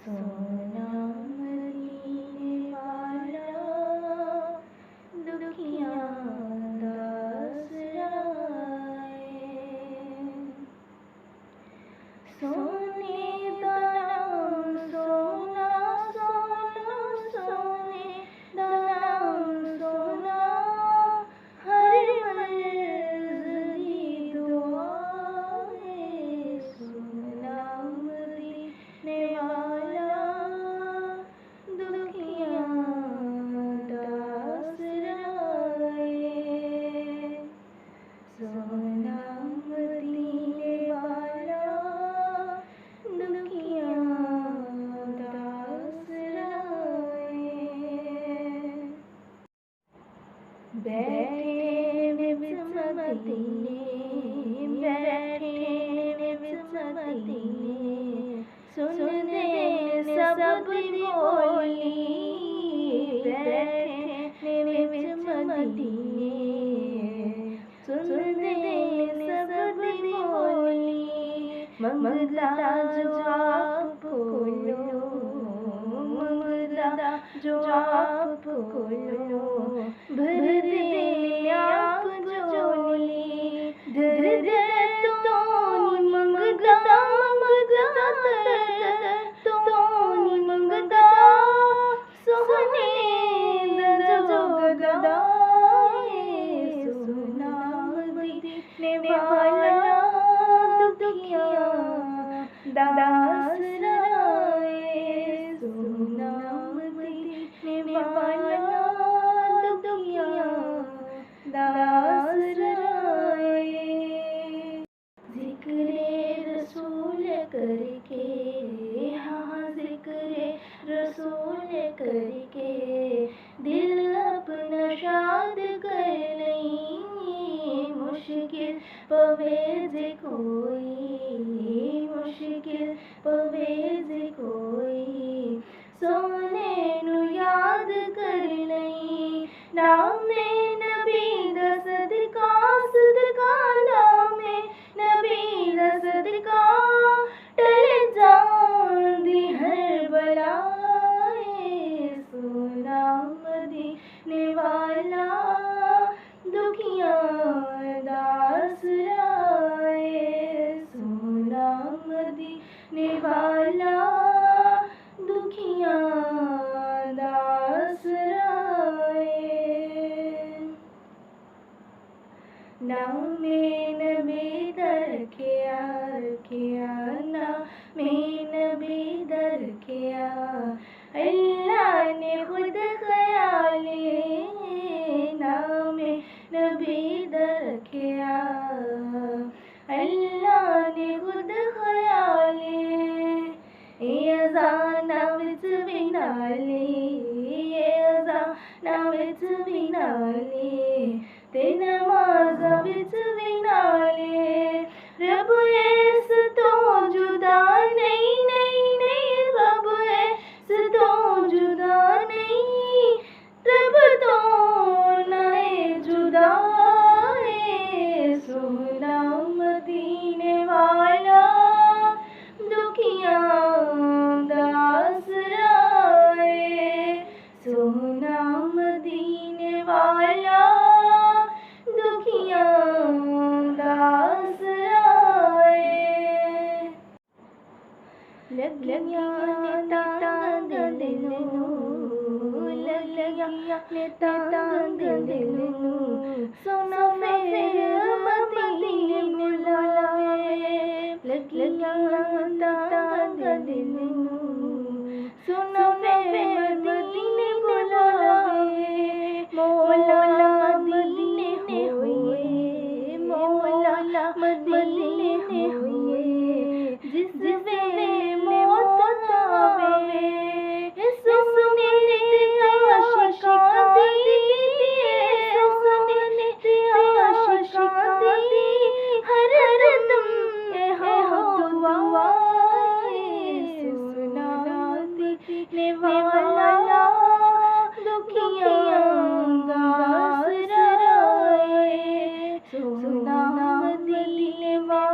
सोना मदीने वाला दुखियां दा असराए। सोने दा नाम सोना सोना सोने दा नाम सोना हर मर्ज़ दी दुआ है। सोना मदीने वाला दुखियां दा असराए। सोना मदीने वाला दुखियां दा असराए। बैठे विच मदीने बैठे विच मदीने सुनदे सब दी बोली। बैठे विच मदीने सुनदे सब दी बोली। मंगदा जो आप खोलो मंगदा जो आप खोलो भर दे आप झोली। दर दर तो नी मंगदा मंगदा तो नी मंगदा सोहने दा जो गदा है। सोना मदीने वाला दुखियां दा असराए। सोना मदीने वाला दुखियां दा असराए। ज़िक्रे रसूल करके हाँ ज़िक्रे रसूल करके दिल अपना शाद कर लई। मुश्किल पवे जे कोई मुश्किल पवे जे कोई सोने नू याद कर लई। नामे नबी दा सदका सदका नामे नबी दा सदका टल जांदी हर बलाए। सोना मदीने वाला दुखियां दा असराए। सोना मदीने वाला दुखियां दा असराए। नामे नबी दा रखिया रखिया नामे नबी दा रखिया। अल्लाह ने खुद ख्याले नामे नबी दा रखिया। अल्लाह ने खुद ख्याले ये अज़ाना विच भी नाले ये अज़ाना विच भी नाले ते नमाज़ा विच भी नाले। रब इस तो जुदा नहीं नहीं नहीं रब इस तो जुदा नहीं रब तो नए जुदा है। सोना मदीने वाला दुखियां दा असराए। सोना मदीने वाला दुखियां दा असराए। लगियां ने तांग दिल नू लगियां ने तांग दिल नू सोना फिर मदीने बुलावे। लगियां तांग दिल नू सोना फिर मदीने बुलावे। मौला मदीने होए मौला मदीने होए जिस वे मौत आवे। सुने आशिकां दी सुने आशिकां दी हर दम हो दुआ है। सोना मदीने वाला दुखियां दा असराए। सोना मदीने वाला